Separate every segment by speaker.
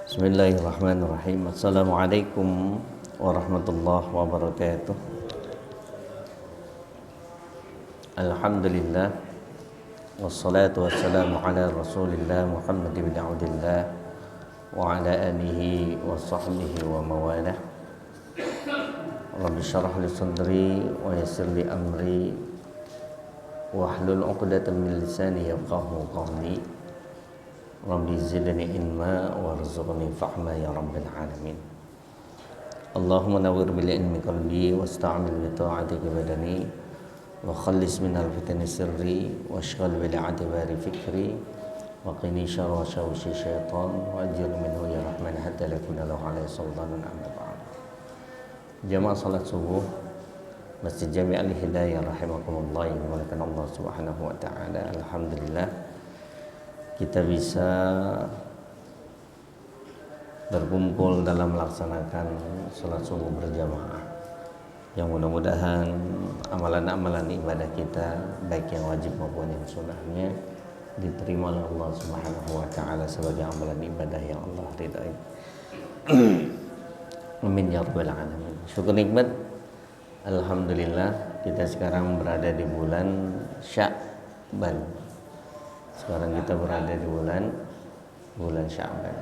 Speaker 1: Bismillahirrahmanirrahim. Assalamualaikum warahmatullahi wabarakatuh. Alhamdulillah, wassalatu wassalamu ala rasulillah Muhammad bin Abdillah wa ala alihi wa sahbihi wa mawalah. Rabbi syrah li sadri wa yassir li amri wahlul 'uqdatam min lisani yafqahu qawli. Rabbi zidni ilma warzuqni fahma ya rabbil alamin. Allahumma nawwir bil ilmi qalbi wasta'mil bi ta'atika badani wa khallis min al-fitani sirri washghal bil adibari fikri wa qini syarra syawshi syaitan wa ajir minhu ya rahman hatta la yakuna lahu alaihi sultanun amma ba'd. Jamaah salat subuh Masjid Jami' Al-Hidayah rahimakumullah, yang dimuliakan Allah Subhanahu wa taala. Alhamdulillah kita bisa berkumpul dalam melaksanakan salat subuh berjamaah, yang mudah-mudahan amalan-amalan ibadah kita baik yang wajib maupun yang sunnahnya diterima oleh Allah Subhanahu wa taala sebagai amalan ibadah yang Allah ridai. Amin ya rabbal alamin. Syukur nikmat, alhamdulillah kita sekarang berada di bulan Sya'ban. Sekarang kita berada di bulan Sya'ban.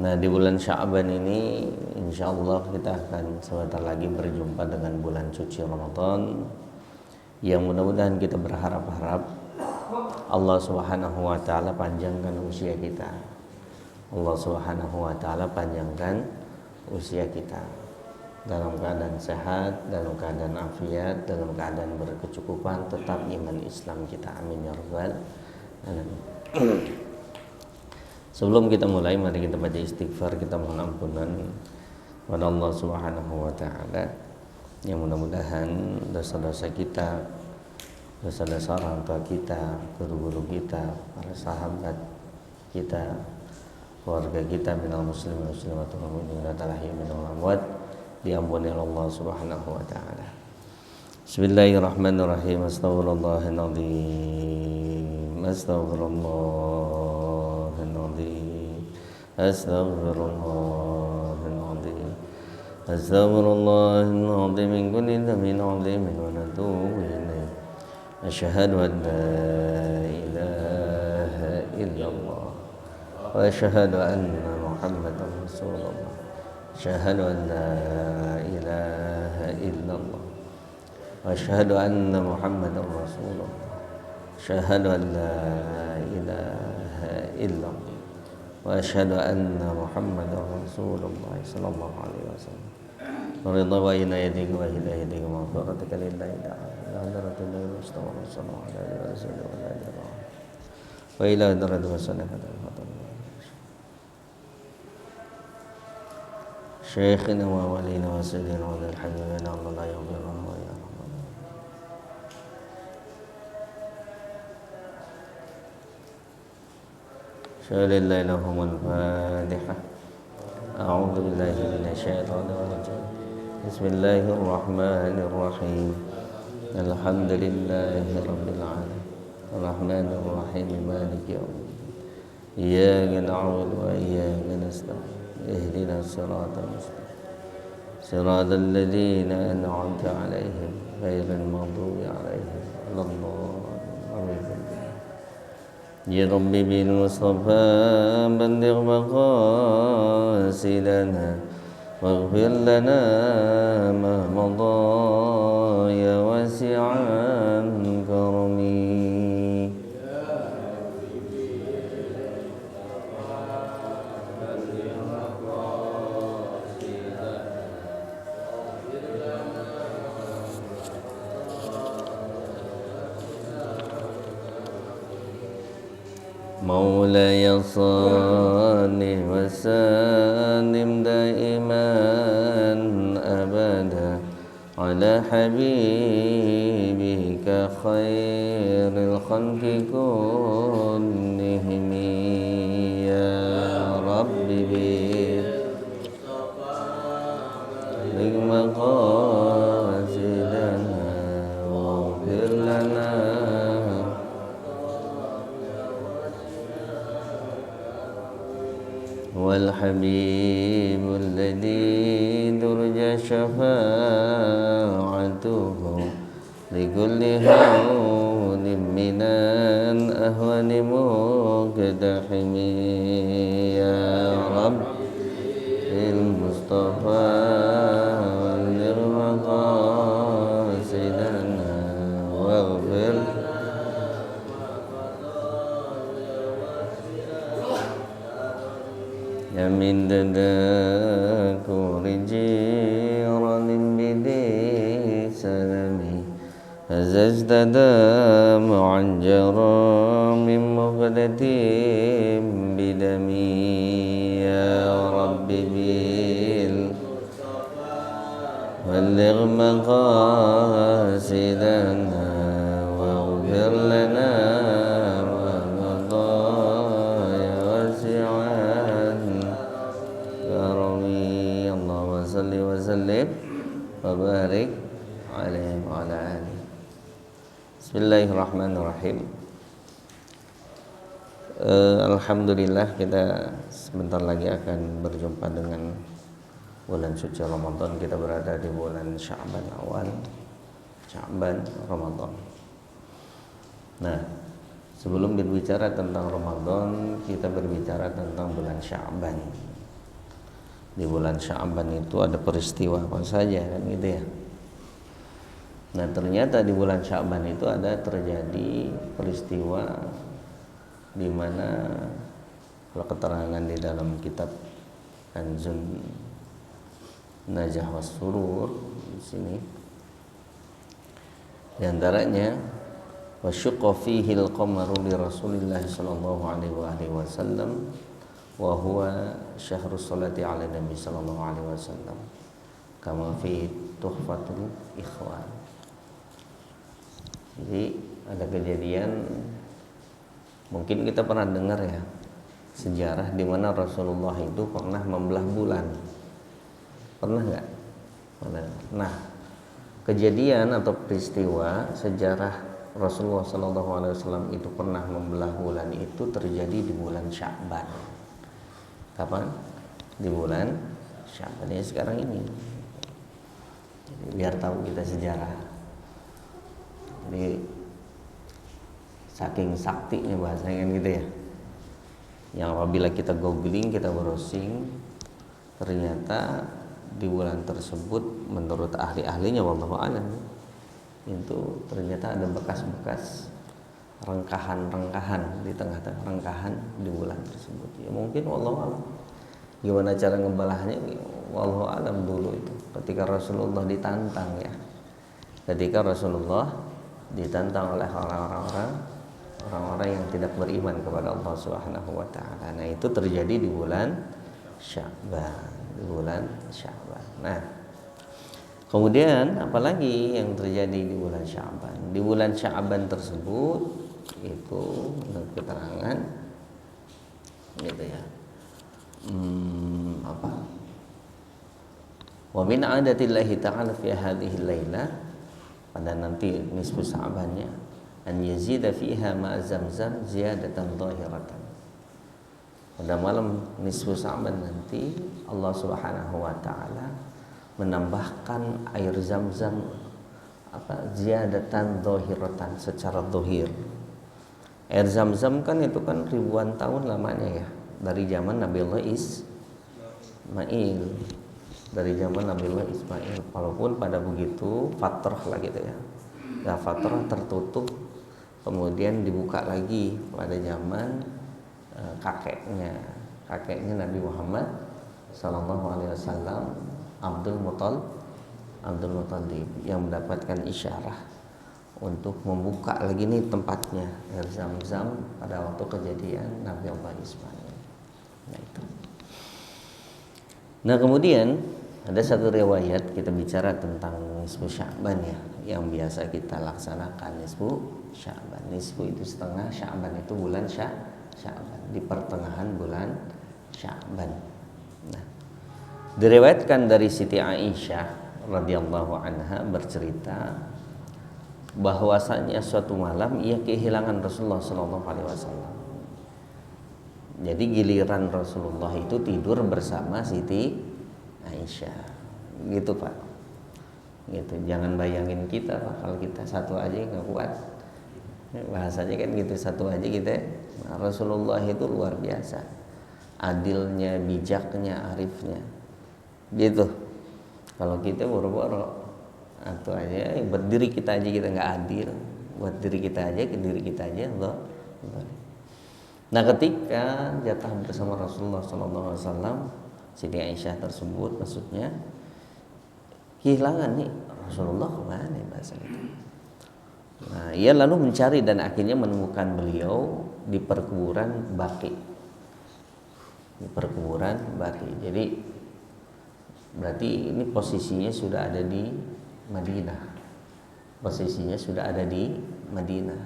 Speaker 1: Nah, di bulan Sya'ban ini insyaallah kita akan sebentar lagi berjumpa dengan bulan suci Ramadan, yang mudah-mudahan kita berharap-harap Allah Subhanahu wa taala panjangkan usia kita. Allah Subhanahu wa taala panjangkan usia kita dalam keadaan sehat, dalam keadaan afiat, dalam keadaan berkecukupan, tetap iman Islam kita. Amin ya rabbal alamin. Sebelum kita mulai, mari kita baca istighfar, kita mohon ampunan kepada Allah Subhanahu wa taala, yang mudah-mudahan dosa-dosa kita, dosa-dosa orang tua kita, guru-guru kita, para sahabat kita, keluarga kita, minal muslimin muslimatul mu'minin wal minal amwat, diampuni Allah Subhanahu wa taala. Bismillahirrahmanirrahim. Astaghfirullahaladzim, astaghfirullahaladzim, astaghfirullahaladzim, astaghfirullahaladzim min kulli dhanbin 'azimin wa natubu ilaih. Asyhadu an la ilaha illallah wa asyhadu anna Muhammadar Rasulullah. Asyhadu an la ilaha illallah wa asyhadu anna Muhammadar Rasulullah. Asyhadu an la ilaha illallah wa asyhadu anna Muhammadar Rasulullah sallallahu alaihi wasallam. Ridha wa inayatihi wa hidayatihi wa maghfiratika lillahi ta'ala hadratul mustawa sallallahu alaihi wasallam wa ila hadratil wasallam. Syekhina wa walina wa sayyidina wa al-habibina Allah ya Allah ya Rahman. Syalillah lahumul Fatihah. A'udzu billahi minasy syaithanir rajim. Bismillahirrahmanirrahim. Alhamdulillahi rabbil alamin. Arrahmanir rahim, maliki yaumiddin. Iyyaka na'budu wa iyyaka nasta'in. اهدنا الصراط المستقيم صراط الذين أنعمت عليهم غير المغضوب عليهم ولا الضالين. يا رب بالمصطفى بلغ مقاصدنا واغفر لنا ما مضى يا واسع كرمي. مولاي صل وسلم دائما أبدا على حبيبك خير الخلق كلهم يا رب بلغ مقاصدنا واغفر لنا الحبيب الذي ترجى شفاعته لكل هون من الأهوال مقتحم يا رب المصطفى بلغ مقاصدنا واغفر يا من تذكر جيران بدي سلمي هززت دمعا جرى من مغلة بدمي يا رب بلغ مقاصدنا واغفر لنا ومضايا واسعا كرمي اللهم صل وسلم وبارك عليه وعلى آله. Bismillahirrahmanirrahim. Alhamdulillah, kita sebentar lagi akan berjumpa dengan bulan suci Ramadan. Kita berada di bulan Sya'ban awal, Sya'ban Ramadan. Nah, sebelum berbicara tentang Ramadan, kita berbicara tentang bulan Sya'ban. Di bulan Sya'ban itu ada peristiwa apa saja kan gitu ya. Nah, ternyata di bulan Sya'ban itu ada terjadi peristiwa di mana kalau keterangan di dalam kitab Kanzun Najah was Surur di sini di antaranya wasyaqqa fihi al-qamaru li Rasulillah sallallahu alaihi wasallam wa huwa syahrus salati ala Nabi sallallahu alaihi wasallam kama fi Tuhfatul Ikhwan. Jadi ada kejadian, mungkin kita pernah dengar ya, sejarah di mana Rasulullah itu pernah membelah bulan. Pernah nggak? Nah, kejadian atau peristiwa sejarah Rasulullah SAW itu pernah membelah bulan itu terjadi di bulan Sya'ban. Kapan? Di bulan Sya'ban ya, sekarang ini. Jadi, biar tahu kita sejarah. Jadi saking saktinya bahasanya kan gitu ya, yang apabila kita googling, kita browsing, ternyata di bulan tersebut menurut ahli-ahlinya wallahu a'lam itu ternyata ada bekas-bekas rengkahan-rengkahan di tengah-tengah rengkahan di bulan tersebut. Ya mungkin wallahu a'lam gimana cara ngebalahnya, wallahu a'lam. Dulu itu ketika Rasulullah ditantang ya, ketika Rasulullah ditantang oleh orang-orang yang tidak beriman kepada Allah Subhanahu wa taala. Nah, itu terjadi di bulan Sya'ban, di bulan Sya'ban. Nah, kemudian apalagi yang terjadi di bulan Sya'ban? Di bulan Sya'ban tersebut itu menurut keterangan gitu ya. Wa min 'adatillahi ta'ala fi hadhihi al-lailah, pada nanti nisfu Sya'bannya, an yazida fiha ma Zamzam ziyadatan zahiratan. Pada malam nisfu Sya'ban nanti Allah Subhanahu wa taala menambahkan air Zamzam ziyadatan zahiratan, secara zahir. Air Zamzam kan itu kan ribuan tahun lamanya ya, dari zaman Nabiullah Ismail. Dari zaman Nabiullah Ismail, walaupun pada begitu fatrah lah gitu ya. Nah, fatrah tertutup, kemudian dibuka lagi pada zaman kakeknya Nabi Muhammad sallallahu alaihi wasallam, Abdul Muttalib, yang mendapatkan isyarah untuk membuka lagi nih tempatnya air Zamzam pada waktu kejadian Nabiullah Ismail. Nah, itu. Nah, kemudian ada satu riwayat, kita bicara tentang nisfu Sya'ban ya, yang biasa kita laksanakan nisfu Sya'ban. Nisfu itu setengah, Sya'ban itu bulan Sya'ban, di pertengahan bulan Sya'ban. Nah, diriwayatkan dari Siti Aisyah radhiyallahu anha bercerita bahwasanya suatu malam ia kehilangan Rasulullah sallallahu alaihi wasallam. Jadi giliran Rasulullah itu tidur bersama Siti Aisyah, gitu Pak. Gitu. Jangan bayangin kita Pak, kalau kita satu aja nggak kuat. Bahasanya kan gitu, satu aja kita. Nah, Rasulullah itu luar biasa, adilnya, bijaknya, arifnya, gitu. Kalau kita boro-boro atau aja buat diri kita aja kita nggak adil, buat diri kita aja ke diri kita aja Allah. Nah, ketika jatah bersama Rasulullah SAW, Siti Aisyah tersebut maksudnya kehilangan nih Rasulullah kemana nih bahasa itu. Nah, ia lalu mencari dan akhirnya menemukan beliau di perkuburan Baqi. Di perkuburan Baqi. Jadi berarti ini posisinya sudah ada di Madinah. Posisinya sudah ada di Madinah,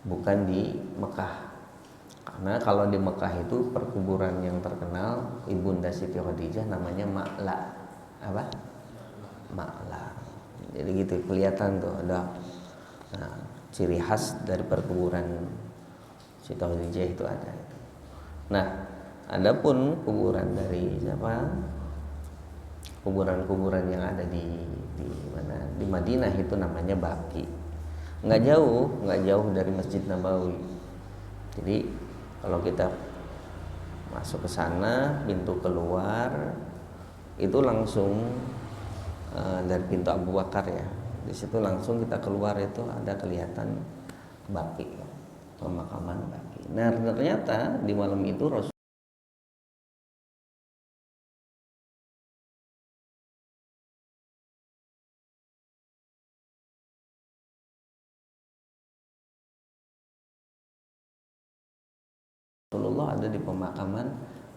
Speaker 1: bukan di Mekah. Karena kalau di Mekah itu perkuburan yang terkenal Ibunda Siti Khadijah namanya Ma'la. Apa? Ma'la. Jadi gitu kelihatan tuh ada ciri khas dari perkuburan Siti Khadijah itu ada. Nah, adapun kuburan dari siapa? Kuburan-kuburan yang ada di mana? Di Madinah itu namanya Baqi. Nggak jauh dari Masjid Nabawi. Jadi kalau kita masuk ke sana, pintu keluar itu langsung dari pintu Abu Bakar ya. Di situ langsung kita keluar itu ada kelihatan Baqi, pemakaman Baqi. Nah, ternyata di malam itu Rasulullah ada di pemakaman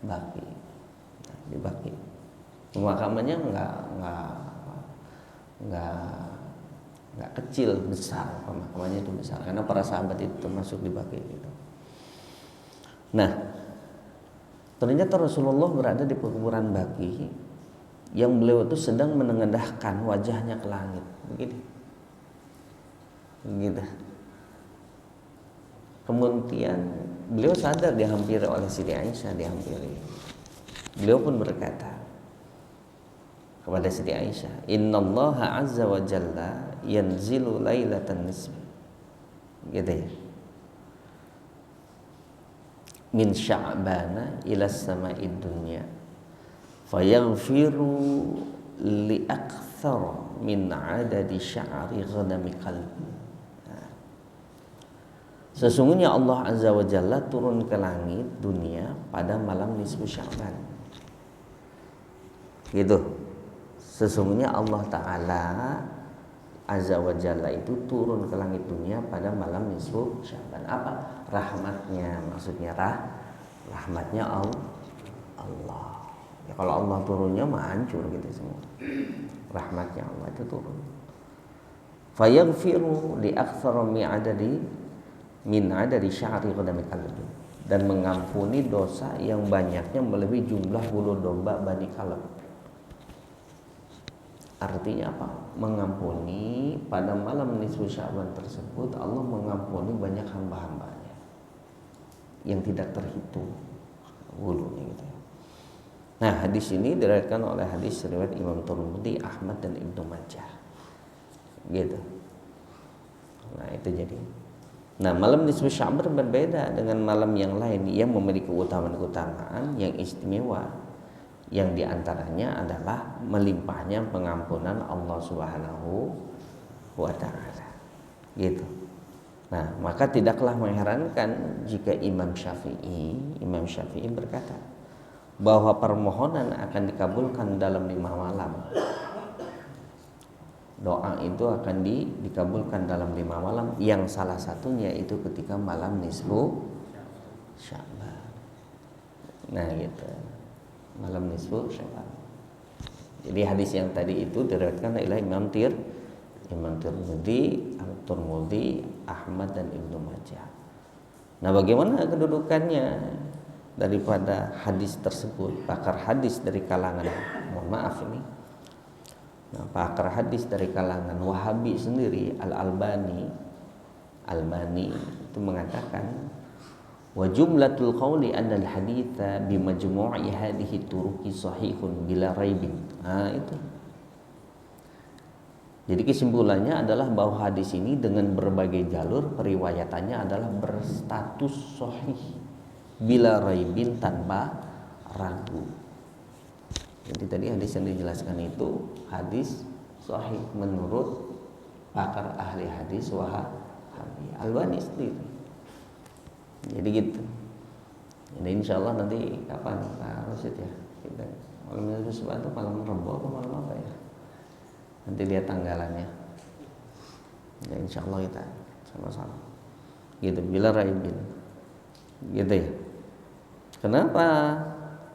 Speaker 1: Baqi. Nah, di Baqi. Pemakamannya nggak kecil, besar. Pemakamannya itu besar karena para sahabat itu termasuk di Baqi gitu. Nah, ternyata Rasulullah berada di kuburan Baqi yang beliau itu sedang menengadahkan wajahnya ke langit, begitu. Kemudian beliau sadar dihampiri oleh Siti Aisyah, Beliau pun berkata kepada Siti Aisyah, "Innallaha azza wa jalla yanzilu lailatan nisbi." Gitu ya. Min Sya'bana ila sama'id dunya. Fayaghfiru li akthar min adadi sya'ri ghadami qalbi. Sesungguhnya Allah Azza wa Jalla turun ke langit dunia pada malam nisfu Sya'ban. Gitu. Sesungguhnya Allah Ta'ala Azza wa Jalla itu turun ke langit dunia pada malam nisfu Sya'ban. Apa? Rahmatnya, maksudnya rahmatnya Allah. Ya, kalau Allah turunnya mah hancur gitu semua. Rahmatnya Allah itu turun. Fayaghfiru li aktsara min adadi sya'ri qadami qalbi, dan mengampuni dosa yang banyaknya melebihi jumlah bulu domba Bani Kalb. Artinya apa? Mengampuni pada malam nisfu Sya'ban tersebut Allah mengampuni banyak hamba-hambanya yang tidak terhitung bulunya gitu. Nah, hadis ini diriwayatkan oleh hadis riwayat Imam Tirmidzi, Ahmad dan Ibnu Majah. Gitu. Nah, itu jadi. Nah, malam nisfu Sya'ban berbeda dengan malam yang lain yang memiliki keutamaan yang istimewa, yang diantaranya adalah melimpahnya pengampunan Allah Subhanahu wa Ta'ala. Gitu. Nah, maka tidaklah mengherankan jika Imam Syafi'i berkata bahwa permohonan akan dikabulkan dalam 5 malam. Doa itu akan dikabulkan dalam 5 malam, yang salah satunya itu ketika malam nisfu Sya'ban. Nah, gitu. Malam nisfu Sya'ban. Jadi hadis yang tadi itu diriwayatkan oleh Imam Tirmidzi, Ahmad dan Ibnu Majah. Nah, bagaimana kedudukannya daripada hadis tersebut? Pakar hadis dari kalangan, mohon maaf ini, pakar hadis dari kalangan Wahabi sendiri, Al-Albani itu mengatakan Wa jumlatul qawli anna al-haditha bimajmu'i hadhihi turuqi sahihun bila raibin. Itu. Jadi kesimpulannya adalah bahwa hadis ini dengan berbagai jalur periwayatannya adalah berstatus sahih bila raibin, tanpa ragu. Jadi tadi hadis yang dijelaskan itu hadis sahih menurut pakar ahli hadis Wahabi, Albani sendiri. Jadi gitu. Jadi insya Allah nanti kapan Pak Rosid ya, kita malam Minggu itu malam Rabu atau malam apa ya, nanti lihat tanggalannya ya, insya Allah kita sama-sama gitu bila raibin gitu ya. Kenapa?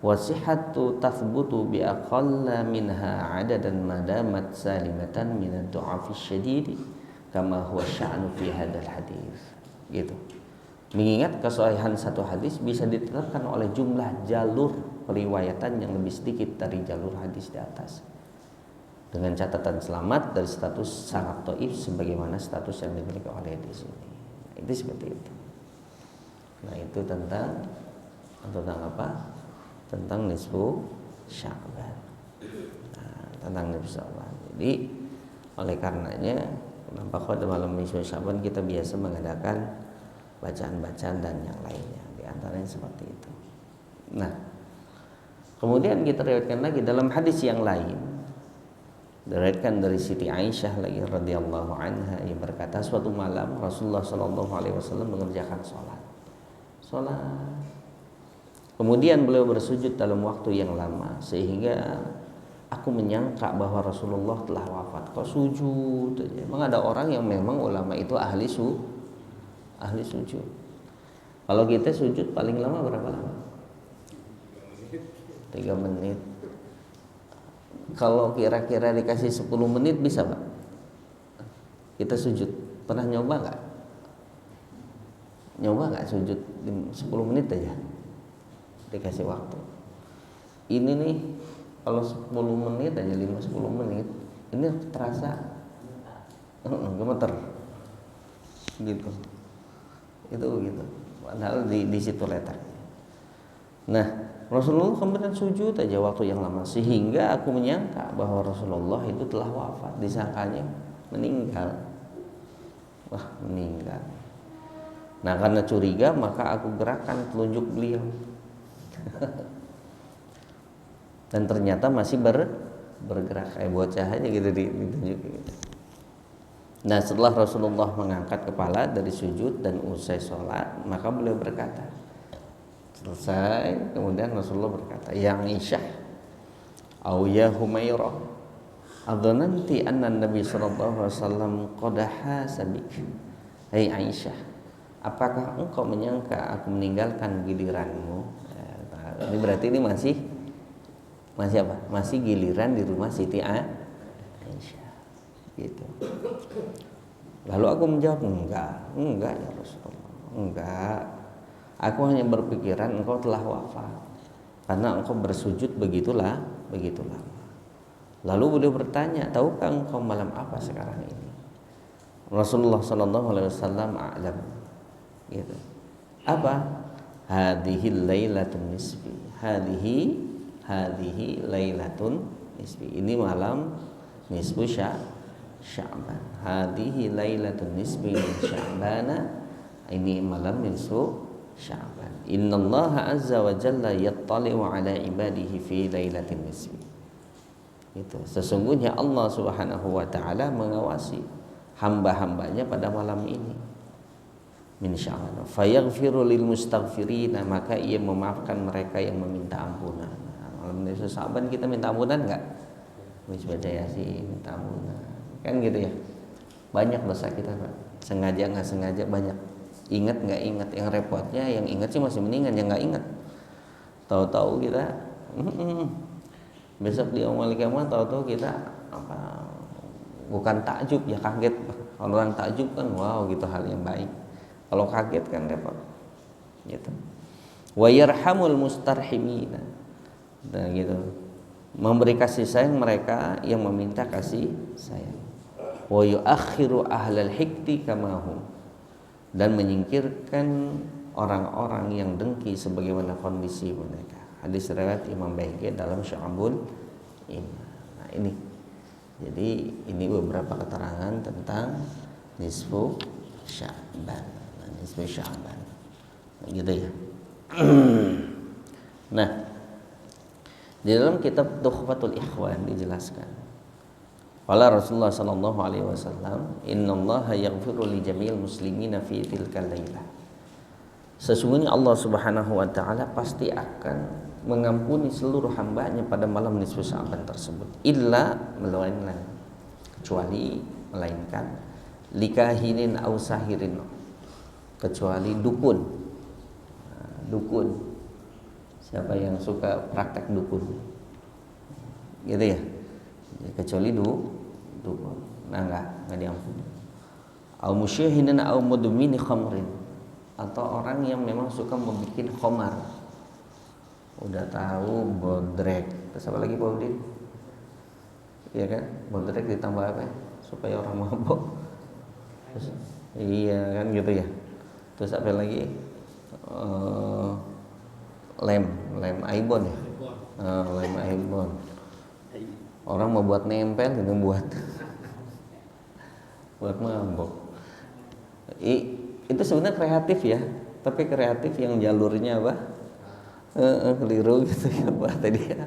Speaker 1: Wasihatu tathbutu bi aqalla minha adadan madamat salimatan min ad-du'afi syadid kama huwa sya'nu fi hadzal hadis gitu. Mengingat kesahihan satu hadis bisa ditetapkan oleh jumlah jalur periwayatan yang lebih sedikit dari jalur hadis di atas, dengan catatan selamat dari status sangat dhaif sebagaimana status yang dimiliki oleh di sini. Itu seperti itu. Nah, itu tentang apa? Tentang nisfu Sya'ban. Tentang nisfu Sya'ban. Jadi oleh karenanya kenapa pada malam nisfu Sya'ban kita biasa mengadakan bacaan-bacaan dan yang lainnya, di antaranya seperti itu. Nah, kemudian kita riwayatkan lagi dalam hadis yang lain, diriwayatkan dari Siti Aisyah lagi radhiyallahu anha, yang berkata suatu malam Rasulullah sallallahu alaihi wasallam mengerjakan salat. Kemudian beliau bersujud dalam waktu yang lama sehingga aku menyangka bahwa Rasulullah telah wafat. Kok sujud aja? Memang ada orang yang memang ulama itu ahli sujud. Kalau kita sujud paling lama berapa lama? 3 menit. Kalau kira-kira dikasih 10 menit bisa Pak? Kita sujud. Pernah nyoba nggak? Nyoba nggak sujud 10 menit aja? Dikasih waktu. Ini nih kalau 10 menit aja, 5-10 menit ini terasa gemeter gitu. Itu gitu. Padahal di situ letaknya. Nah, Rasulullah kemudian sujud aja waktu yang lama sehingga aku menyangka bahwa Rasulullah itu telah wafat, disangkanya meninggal. Wah, meninggal. Nah, karena curiga maka aku gerakkan telunjuk beliau. Dan ternyata masih bergerak kayak bocah aja gitu ditunjuk gitu. Nah, setelah Rasulullah mengangkat kepala dari sujud dan usai sholat, maka beliau berkata, selesai, kemudian Rasulullah berkata, ya Aisyah, au ya Humairah, adzananti anna Nabi sallallahu alaihi wasallam qad hasabik. Hai Aisyah, apakah engkau menyangka aku meninggalkan giliranmu? Ini berarti ini masih apa? Masih giliran di rumah Siti Aisyah. Gitu. Lalu aku menjawab, enggak ya Rasulullah, enggak. Aku hanya berpikiran engkau telah wafat karena engkau bersujud begitu lama. Lalu beliau bertanya, tahukah engkau malam apa sekarang ini? Rasulullah sallallahu alaihi wasallam a'lam. Gitu. Apa? Hadhihi lailatun nisfi. Hadhihi lailatun nisfi. Ini malam nisfu Sya'ban. Hadhihi lailatun nisfi min Sya'bana. Ini malam nisfu Sya'ban. Innallaha azza wa jalla yattali'u ala ibadihi fi lailatin nisfi. Itu sesungguhnya Allah Subhanahu wa taala mengawasi hamba-hambanya pada malam ini. Min Sya'ban. Fayaghfiru lil mustaghfirin, maka ia memaafkan mereka yang meminta ampunan. Malam nisfu Sya'ban kita minta ampunan enggak? Wis baca Yasin, minta ampunan. Kan gitu ya. Banyak dosa kita, Pak. Sengaja enggak sengaja banyak. Ingat nggak ingat, yang repotnya yang ingat sih masih mendingan, yang nggak ingat tahu-tahu kita besok di yaumul kiamat tahu-tahu kita apa, bukan takjub ya, kaget. Kalau orang takjub kan wow gitu, hal yang baik. Kalau kaget kan repot gitu. Wa yarhamul mustarhimina, nah gitu, memberi kasih sayang mereka yang meminta kasih sayang. Wa yuakhiru ahlal hikti kamahum, dan menyingkirkan orang-orang yang dengki sebagaimana kondisi mereka. Hadis riwayat Imam Baihaqi dalam Syu'abul Iman. Nah, ini. Jadi ini beberapa keterangan tentang nisfu Sya'ban. Nah, nisfu Sya'ban. Nah, gitu ya. Nah, di dalam kitab Tuhfatul Ikhwan dijelaskan. Qala Rasulullah sallallahu alaihi wasallam, "Innallaha yaghfiru li jami'il muslimina fi tilkal lailah." Sesungguhnya Allah Subhanahu wa taala pasti akan mengampuni seluruh hambanya pada malam nisfu Sya'ban tersebut, melainkan likahinin au sahirin, kecuali dukun. Dukun, siapa yang suka praktek dukun, gitu ya, kecuali dukun, nah nggak diampuni. Au musyahinin au mudmini khamrin, atau orang yang memang suka membuat khamar, udah tahu bodrek, terus apa lagi bodrek, iya kan, bodrek ditambah apa supaya orang mabok, terus, iya kan gitu ya, terus apa lagi, lem aibon ya, lem aibon, orang mau buat nempel gitu, buat mabok. Itu sebenarnya kreatif ya, tapi kreatif yang jalurnya apa? Keliru gitu ya Pak tadi ya.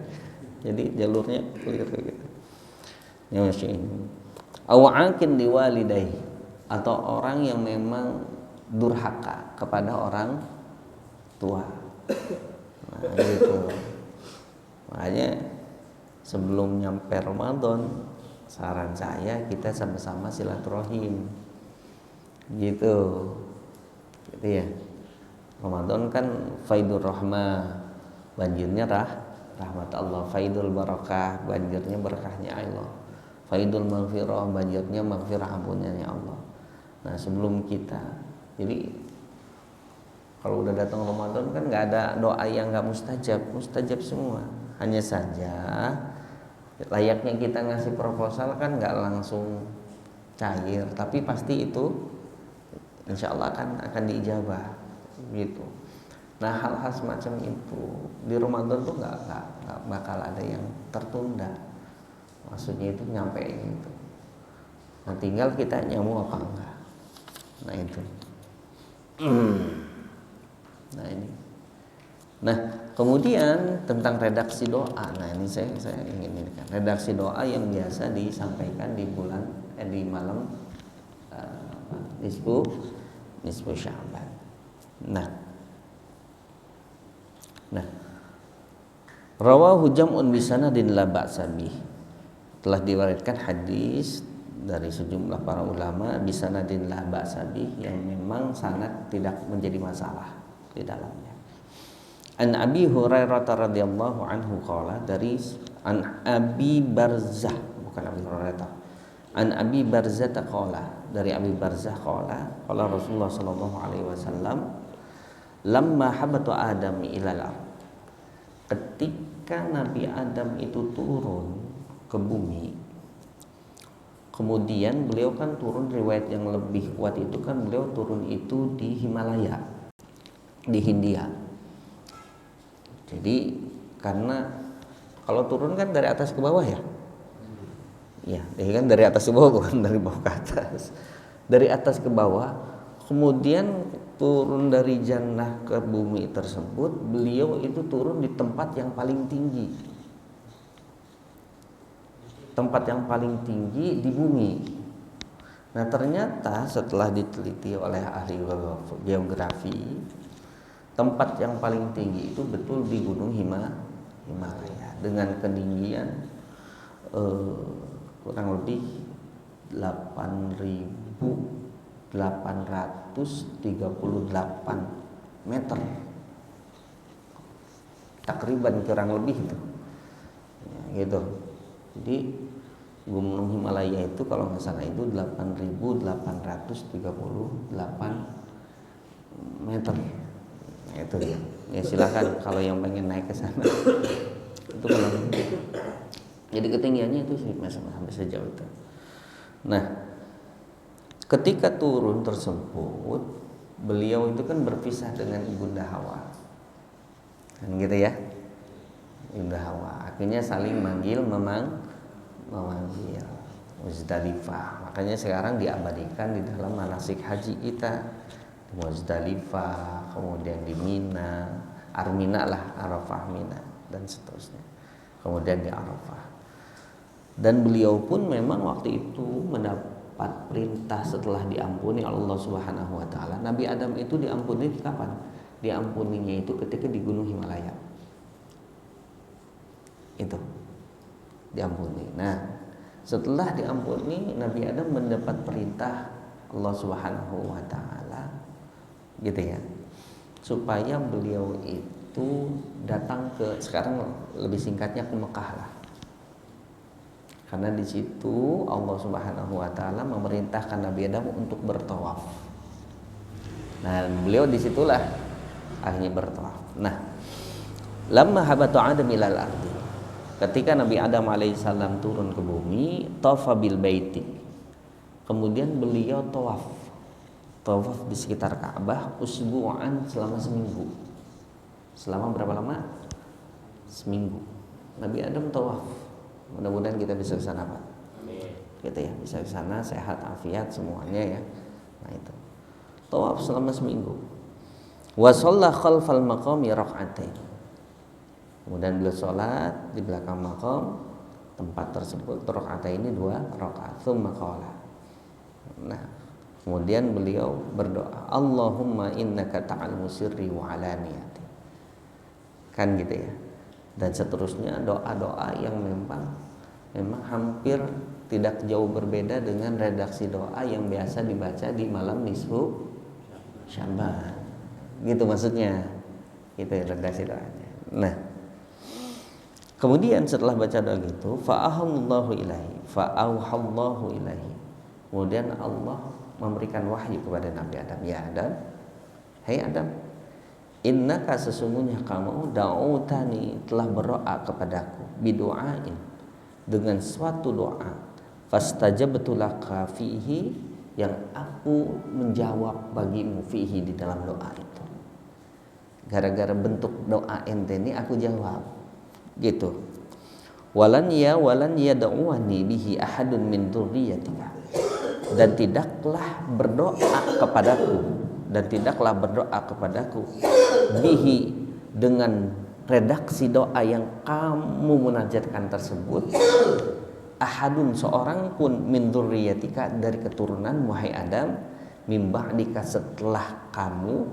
Speaker 1: Jadi jalurnya keliru gitu. Ya masih ini. Awa'akin liwalidai, atau orang yang memang durhaka kepada orang tua. Nah, gitu. Makanya sebelum nyampe Ramadan, saran saya kita sama-sama silaturahim. Gitu ya. Ramadan kan faidul rahmah, banjirnya rahmat Allah. Faidul barakah, banjirnya berkahnya Allah. Faidul maghfirah, banjirnya maghfirah ampunannya Allah. Nah sebelum kita, jadi kalau udah datang Ramadan kan nggak ada doa yang nggak mustajab semua. Hanya saja layaknya kita ngasih proposal kan nggak langsung cair, tapi pasti itu insya Allah akan diijabah gitu. Nah hal-hal semacam itu di Ramadan tuh nggak bakal ada yang tertunda. Maksudnya itu nyampe itu. Nah tinggal kita nyamu apa enggak. Nah itu. Nah ini. Nah kemudian tentang redaksi doa. Nah ini saya ingin ini kan redaksi doa yang biasa disampaikan di malam nisfu Sya'ban. Nah rawahu jam'un bi sanadin la ba'sa bih. Telah diriwayatkan hadis dari sejumlah para ulama bi sanadin la ba'sa bih, yang memang sanad tidak menjadi masalah di dalamnya. An Abi Hurairah radhiyallahu anhu qala, dari an Abi Barzah, bukan Abi Hurairah. An Abi Barzah qala, dari Abi Barzah qala Rasulullah sallallahu alaihi wasallam, lamma habatu Adam ilal ardh, ketika Nabi Adam itu turun ke bumi, kemudian beliau kan turun, riwayat yang lebih kuat itu kan beliau turun itu di Himalaya, di Hindia. Jadi karena kalau turun kan dari atas ke bawah ya, ya kan dari atas ke bawah, bukan dari bawah ke atas, dari atas ke bawah. Kemudian turun dari jannah ke bumi tersebut, beliau itu turun di tempat yang paling tinggi. Tempat yang paling tinggi di bumi. Nah ternyata setelah diteliti oleh ahli geografi, tempat yang paling tinggi itu betul di Gunung Himalaya dengan ketinggian kurang lebih 8.838 meter, takriban kurang lebih itu, ya, gitu. Jadi Gunung Himalaya itu kalau nggak salah itu 8.838 meter. Nah, itu ya silakan kalau yang pengen naik ke sana. Itu kalau jadi ketinggiannya itu sih sampai sejauh itu. Nah ketika turun tersebut, beliau itu kan berpisah dengan Ibunda Hawa, kan gitu ya, Ibunda Hawa. Akhirnya saling memanggil Muzdalifah. Makanya sekarang diabadikan di dalam manasik haji kita, di Muzdalifah, kemudian di Mina, Armina lah, Arafah, Mina dan seterusnya. Kemudian di Arafah. Dan beliau pun memang waktu itu mendapat perintah setelah diampuni Allah Subhanahu wa taala. Nabi Adam itu diampuni kapan? Diampuninya itu ketika di Gunung Himalaya. Itu diampuni. Nah, setelah diampuni, Nabi Adam mendapat perintah Allah Subhanahu wa taala gitu ya, supaya beliau itu datang ke, sekarang lebih singkatnya, ke Mekah lah. Karena di situ Allah Subhanahu wa taala memerintahkan Nabi Adam untuk bertawaf. Nah, beliau disitulah akhirnya bertawaf. Nah, lamma habatu Adam ilal ardi, ketika Nabi Adam alaihissalam turun ke bumi, tawafa bil baiti, kemudian beliau tawaf di sekitar Ka'bah usbu'an, selama seminggu. Selama berapa lama? Seminggu. Nabi Adam tawaf. Mudah-mudahan kita bisa ke sana, Pak. Amin. Gitu ya, bisa ke sana sehat afiat semuanya ya. Nah itu. Tawaf selama seminggu. Wa shalla khalfal maqami rak'atain. Kemudian beliau sholat di belakang maqam tempat tersebut, rak'atain ini 2 rakaat. Tsumma qala. Nah, kemudian beliau berdoa, Allahumma innaka ta'lamu sirri wa alaniyati. Kan gitu ya. Dan seterusnya doa-doa yang memang hampir tidak jauh berbeda dengan redaksi doa yang biasa dibaca di malam nisfu Sya'ban. Gitu maksudnya. Gitu ya redaksi doanya. Nah, kemudian setelah baca doa gitu, fa'auhallahu ilahi. Kemudian Allah memberikan wahyu kepada Nabi Adam. Ya Adam, hai Adam, innaka sesungguhnya kamu da'utani telah berdoa kepadaku bidu'ain, dengan suatu doa, fastajabtu laka fihi, yang aku menjawab bagimu fihi, di dalam doa itu. Gara-gara bentuk doa ente ini aku jawab gitu. Walan yad'uani bihi ahadun min dzurriyyatika, dan tidaklah berdoa kepadaku bihi, dengan redaksi doa yang kamu munajatkan tersebut, ahadun, seorang pun, min dzurriyyatika, dari keturunan wahai Adam, mim ba'dika, setelah kamu,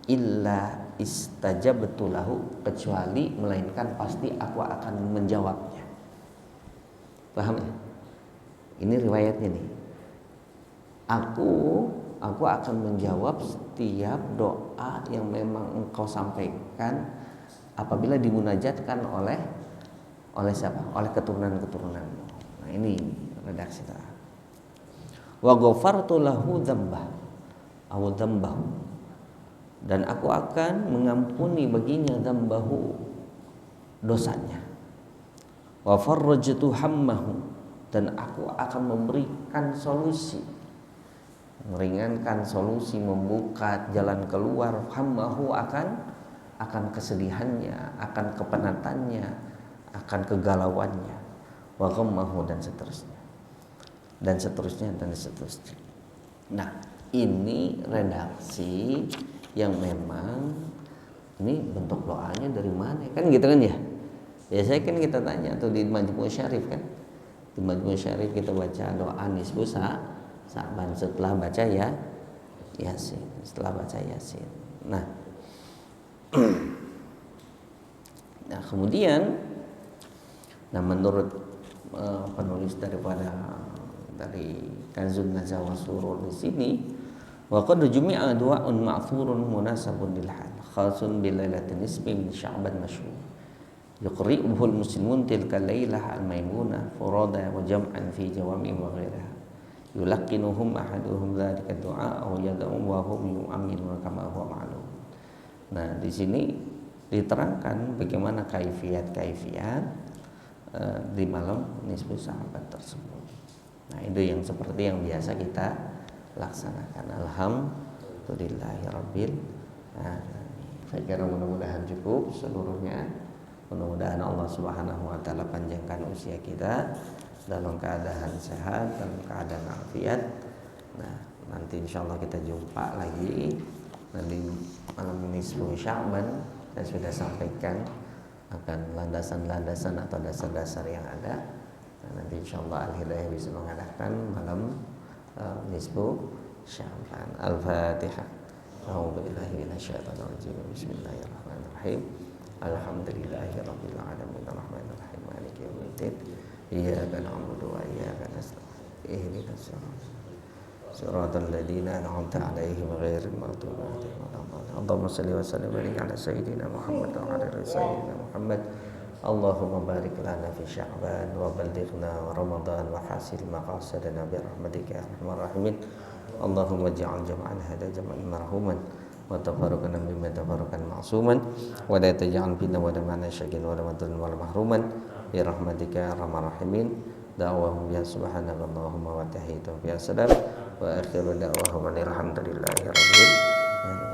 Speaker 1: illa istajabtu lahu, kecuali melainkan pasti aku akan menjawabnya. Paham ya? Ini riwayatnya nih. Aku akan menjawab setiap doa yang memang engkau sampaikan apabila dimunajatkan oleh siapa? Oleh keturunan-keturunanmu. Nah, ini redaksi doa. Wa ghafartu lahu dzambahu, dan aku akan mengampuni baginya dzambahu, dosanya. Wa farrajtu hammahu, dan aku akan memberikan solusi, meringankan solusi, membuka jalan keluar, hammahu, akan kesedihannya, akan kepenatannya, akan kegalauannya, wa ghammahu, dan seterusnya. Nah, ini redaksi yang memang ini bentuk doanya dari mana? Kan gitu kan ya? Biasanya kan kita tanya tuh di Majmu' Syarif kan. Di Majmu' Syarif kita baca doa nisfu Sya'ban setelah baca Yasin, Nah, nah kemudian, menurut penulis dari Kanzun Najwa Surur di sini, wa qad jumi'a du'a'un ma'thurun munasabun lil hal khasun bil lailatin nisfi min Sya'ban masyhur yuqri'uhul muslimun tilka lailah al-maimunah furada wa jam'an fi jawami wa ghairiha yulaqinuhum ahaduhum dzalika du'a aw yad'u wa hum yu'minuna kama huwa ma'lum. Nah, di sini diterangkan bagaimana kaifiat di malam nisfu Sya'ban tersebut. Nah, itu yang seperti yang biasa kita laksanakan. Walhamdulillahirabbil alamin. Saya kira mudah-mudahan cukup seluruhnya. Mudah-mudahan Allah Subhanahu wa taala panjangkan usia kita dalam keadaan sehat, dalam keadaan afiat. Nah, nanti insyaallah kita jumpa lagi nanti malam nisfu Sya'ban. Saya sudah sampaikan akan landasan-landasan atau dasar-dasar yang ada. Nah, nanti insyaallah Al-Hidayah bisa mengadakan malam nisfu Sya'ban. Al-Fatihah. A'udzubillahi minasyaitonir rajim. Bismillahirrahmanirrahim. Alhamdulillahirabbil alamin arrahmanir rahim maliki yaumiddin. Iyyaka na'budu wa iyyaka nasta'in. Ihdinas siratal ladzina an'amta 'alaihim ghairil maghdubi 'alaihim waladdallin. Allahumma shalli wa sallim wa barik ala sayyidina Muhammad wa ala ali sayyidina Muhammad. Allahumma barik lana fi Sya'ban wa ballighna Ramadan wa hasil maqasadana bi rahmatika ya arhamar rahimin. Allahumma ja'al jam'an hada jam'an marhuman wa tafarruqana mimma tafarraqan ma'suman wa la taj'al fitnah wa la ma'na syakin wa la madrun wa la mahruman bi rahmatika ya arhamar rahimin. Da'wahum ya subhanakallahumma wa tahiyyatuhum ya salam wa akhiru da'wahum alhamdulillahi rabbil alamin.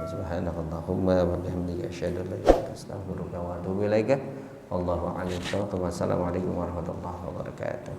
Speaker 1: Subhanakallahumma wa bihamdika asyhadu an la ilaha illa anta astaghfiruka wa atubu ilaika. Wallahu a'lam. Wassalamualaikum warahmatullahi wabarakatuh.